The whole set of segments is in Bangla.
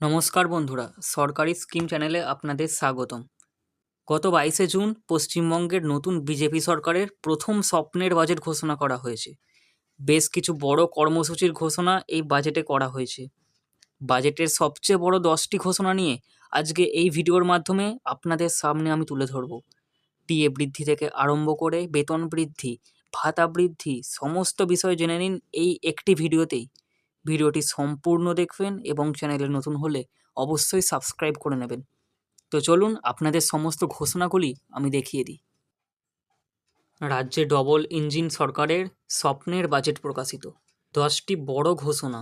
নমস্কার বন্ধুরা, সরকারি স্কিম চ্যানেলে আপনাদের স্বাগতম। গত 22শে জুন পশ্চিমবঙ্গের নতুন বিজেপি সরকারের প্রথম স্বপ্নের বাজেট ঘোষণা করা হয়েছে। বেশ কিছু বড় কর্মসূচির ঘোষণা এই বাজেটে করা হয়েছে। বাজেটের সবচেয়ে বড় 10টি ঘোষণা নিয়ে আজকে এই ভিডিওর মাধ্যমে আপনাদের সামনে আমি তুলে ধরব। ডিএ বৃদ্ধি থেকে আরম্ভ করে বেতন বৃদ্ধি, ভাতা বৃদ্ধি, সমস্ত বিষয় জেনে নিন এই একটি ভিডিওতেই। ভিডিওটি সম্পূর্ণ দেখবেন এবং চ্যানেলে নতুন হলে অবশ্যই সাবস্ক্রাইব করে নেবেন। তো চলুন আপনাদের সমস্ত ঘোষণাগুলি আমি দেখিয়ে দিই। রাজ্যে ডবল ইঞ্জিন সরকারের স্বপ্নের বাজেট প্রকাশিত। 10টি বড় ঘোষণা।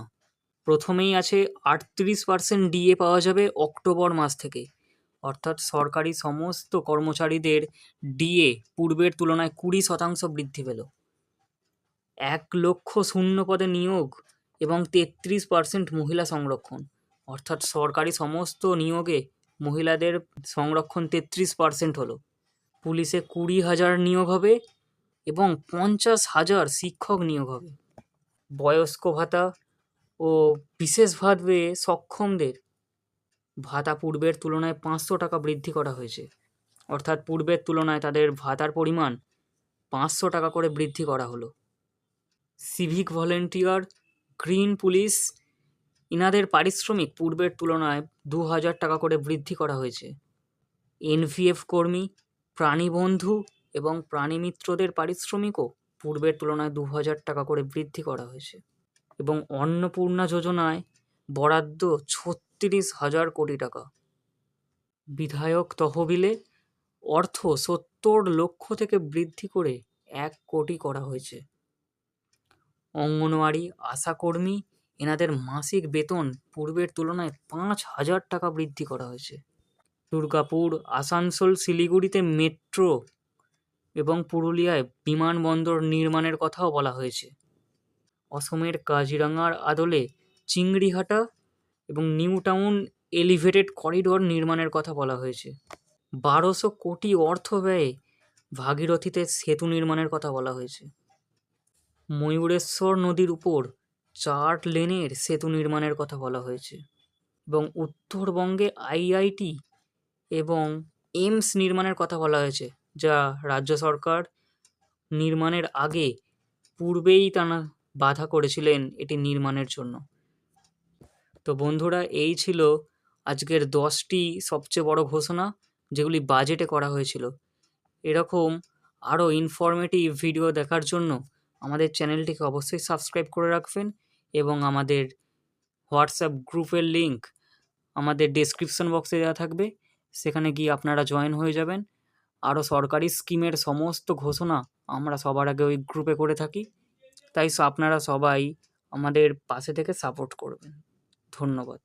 প্রথমেই আছে 38% ডিএ পাওয়া যাবে অক্টোবর মাস থেকে, অর্থাৎ সরকারি সমস্ত কর্মচারীদের ডিএ পূর্বের তুলনায় 20% বৃদ্ধি পেল। 1,00,000 শূন্য পদে নিয়োগ এবং 33% মহিলা সংরক্ষণ, অর্থাৎ সরকারি সমস্ত নিয়োগে মহিলাদের সংরক্ষণ 33% হলো। পুলিশে 20,000 নিয়োগ হবে এবং 50,000 শিক্ষক নিয়োগ হবে। বয়স্ক ভাতা ও বিশেষভাবে সক্ষমদের ভাতা পূর্বের তুলনায় 500 টাকা বৃদ্ধি করা হয়েছে, অর্থাৎ পূর্বের তুলনায় তাদের ভাতার পরিমাণ 500 টাকা করে বৃদ্ধি করা হলো। সিভিক ভলেন্টিয়ার, গ্রিন পুলিশ ইনাদের পারিশ্রমিক পূর্বের তুলনায় 2,000 টাকা করে বৃদ্ধি করা হয়েছে। এনভিএফ কর্মী, প্রাণীবন্ধু এবং প্রাণীমিত্রদের পারিশ্রমিকও পূর্বের তুলনায় 2,000 টাকা করে বৃদ্ধি করা হয়েছে। এবং অন্নপূর্ণা যোজনায় বরাদ্দ 36,000 কোটি টাকা। বিধায়ক তহবিলে অর্থ 70 লক্ষ থেকে বৃদ্ধি করে 1 কোটি করা হয়েছে। অঙ্গনওয়াড়ি, আশাকর্মী এনাদের মাসিক বেতন পূর্বের তুলনায় 5,000 টাকা বৃদ্ধি করা হয়েছে। দুর্গাপুর, আসানসোল, শিলিগুড়িতে মেট্রো এবং পুরুলিয়ায় বিমানবন্দর নির্মাণের কথাও বলা হয়েছে। অসমের কাজিরাঙার আদলে চিংড়িহাটা এবং নিউ টাউন এলিভেটেড করিডোর নির্মাণের কথা বলা হয়েছে। 1,200 কোটি অর্থ ব্যয়ে ভাগীরথীতে সেতু নির্মাণের কথা বলা হয়েছে। ময়ূরেশ্বর নদীর উপর 4 লেনের সেতু নির্মাণের কথা বলা হয়েছে। এবং উত্তরবঙ্গে আইআইটি এবং এইমস নির্মাণের কথা বলা হয়েছে, যা রাজ্য সরকার নির্মাণের আগে পূর্বেই তারা বাধা করেছিলেন এটি নির্মাণের জন্য। তো বন্ধুরা, এই ছিল আজকের 10টি সবচেয়ে বড় ঘোষণা যেগুলি বাজেটে করা হয়েছিল। এরকম আরও ইনফরমেটিভ ভিডিও দেখার জন্য আমাদের চ্যানেলটিকে অবশ্যই সাবস্ক্রাইব করে রাখবেন এবং আমাদের হোয়াটসঅ্যাপ গ্রুপের লিঙ্ক আমাদের ডেসক্রিপশন বক্সে দেওয়া থাকবে, সেখানে গিয়ে আপনারা জয়েন হয়ে যাবেন। আরও সরকারি স্কিমের সমস্ত ঘোষণা আমরা সবার আগে ওই গ্রুপে করে থাকি, তাই আপনারা সবাই আমাদের পাশে থেকে সাপোর্ট করবেন। ধন্যবাদ।